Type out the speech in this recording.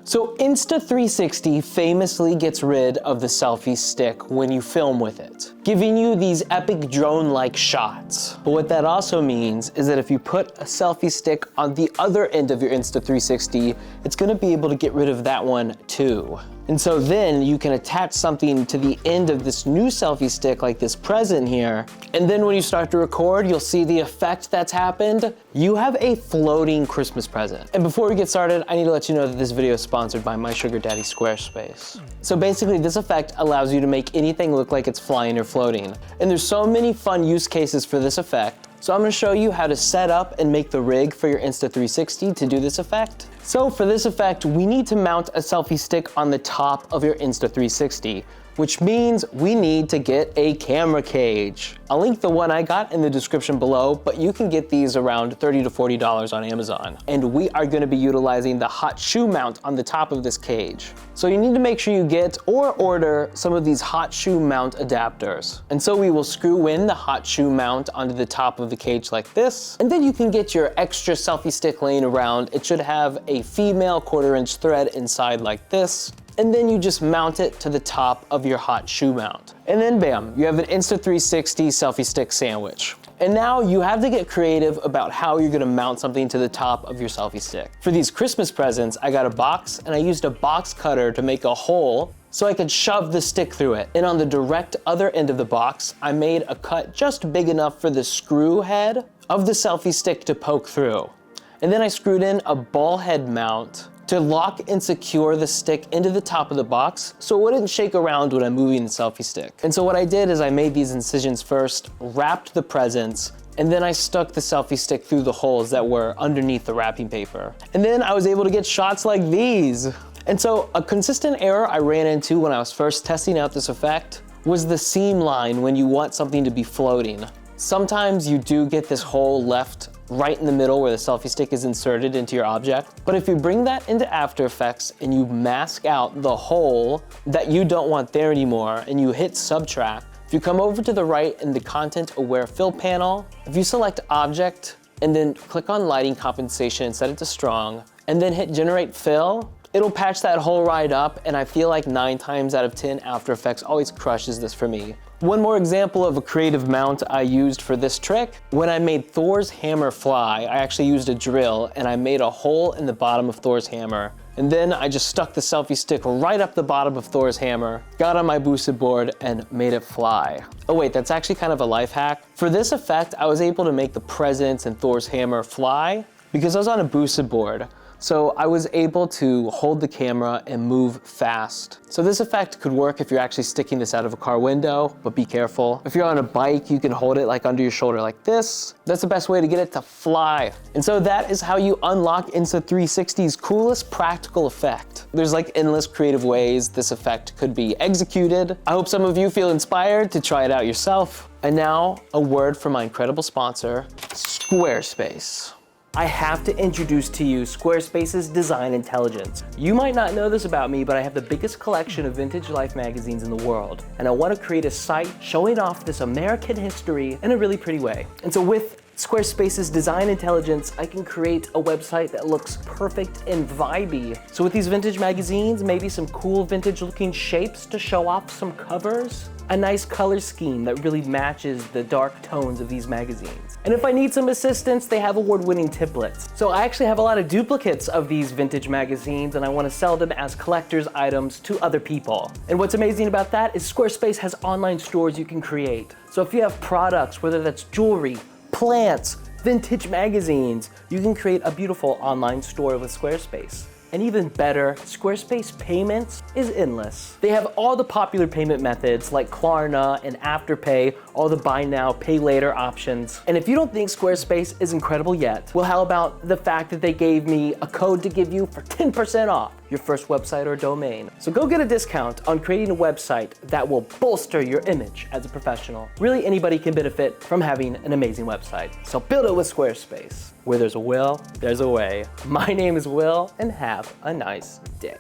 So Insta360 famously gets rid of the selfie stick when you film with it, giving you these epic drone-like shots. But what that also means is that if you put a selfie stick on the other end of your Insta360, it's gonna be able to get rid of that one too. And so then you can attach something to the end of this new selfie stick like this present here. And then when you start to record, you'll see the effect that's happened. You have a floating Christmas present. And before we get started, I need to let you know that this video is sponsored by my sugar daddy, Squarespace. So basically this effect allows you to make anything look like it's flying or floating. And there's so many fun use cases for this effect. So I'm gonna show you how to set up and make the rig for your Insta360 to do this effect. So for this effect, we need to mount a selfie stick on the top of your Insta360, which means we need to get a camera cage. I'll link the one I got in the description below, but you can get these around $30 to $40 on Amazon. And we are gonna be utilizing the hot shoe mount on the top of this cage. So you need to make sure you get or order some of these hot shoe mount adapters. And so we will screw in the hot shoe mount onto the top of the cage like this. And then you can get your extra selfie stick laying around. It should have a female 1/4" thread inside like this. And then you just mount it to the top of your hot shoe mount. And then bam, you have an Insta360 selfie stick sandwich. And now you have to get creative about how you're gonna mount something to the top of your selfie stick. For these Christmas presents, I got a box and I used a box cutter to make a hole so I could shove the stick through it. And on the direct other end of the box, I made a cut just big enough for the screw head of the selfie stick to poke through. And then I screwed in a ball head mount to lock and secure the stick into the top of the box so it wouldn't shake around when I'm moving the selfie stick. And so what I did is I made these incisions first, wrapped the presents, and then I stuck the selfie stick through the holes that were underneath the wrapping paper. And then I was able to get shots like these. And so a consistent error I ran into when I was first testing out this effect was the seam line when you want something to be floating. Sometimes you do get this hole left right in the middle where the selfie stick is inserted into your object. But if you bring that into After Effects and you mask out the hole that you don't want there anymore and you hit Subtract, if you come over to the right in the Content Aware Fill panel, if you select Object and then click on Lighting Compensation and set it to Strong, and then hit Generate Fill, it'll patch that hole right up, and I feel like 9 times out of 10 After Effects always crushes this for me. One more example of a creative mount I used for this trick. When I made Thor's hammer fly, I actually used a drill and I made a hole in the bottom of Thor's hammer. And then I just stuck the selfie stick right up the bottom of Thor's hammer, got on my boosted board and made it fly. Oh wait, that's actually kind of a life hack. For this effect, I was able to make the presents and Thor's hammer fly because I was on a boosted board. So I was able to hold the camera and move fast. So this effect could work if you're actually sticking this out of a car window, but be careful. If you're on a bike, you can hold it like under your shoulder like this. That's the best way to get it to fly. And so that is how you unlock Insta360's coolest practical effect. There's like endless creative ways this effect could be executed. I hope some of you feel inspired to try it out yourself. And now a word from my incredible sponsor, Squarespace. I have to introduce to you Squarespace's design intelligence. You might not know this about me, but I have the biggest collection of vintage life magazines in the world. And I want to create a site showing off this American history in a really pretty way. And so with Squarespace's design intelligence, I can create a website that looks perfect and vibey. So with these vintage magazines, maybe some cool vintage looking shapes to show off some covers, a nice color scheme that really matches the dark tones of these magazines. And if I need some assistance, they have award-winning templates. So I actually have a lot of duplicates of these vintage magazines and I want to sell them as collector's items to other people. And what's amazing about that is Squarespace has online stores you can create. So if you have products, whether that's jewelry, plants, vintage magazines, you can create a beautiful online store with Squarespace. And even better, Squarespace payments is endless. They have all the popular payment methods like Klarna and Afterpay, all the buy now, pay later options. And if you don't think Squarespace is incredible yet, well, how about the fact that they gave me a code to give you for 10% off your first website or domain. So go get a discount on creating a website that will bolster your image as a professional. Really, anybody can benefit from having an amazing website. So build it with Squarespace. Where there's a will, there's a way. My name is Will, and have a nice day.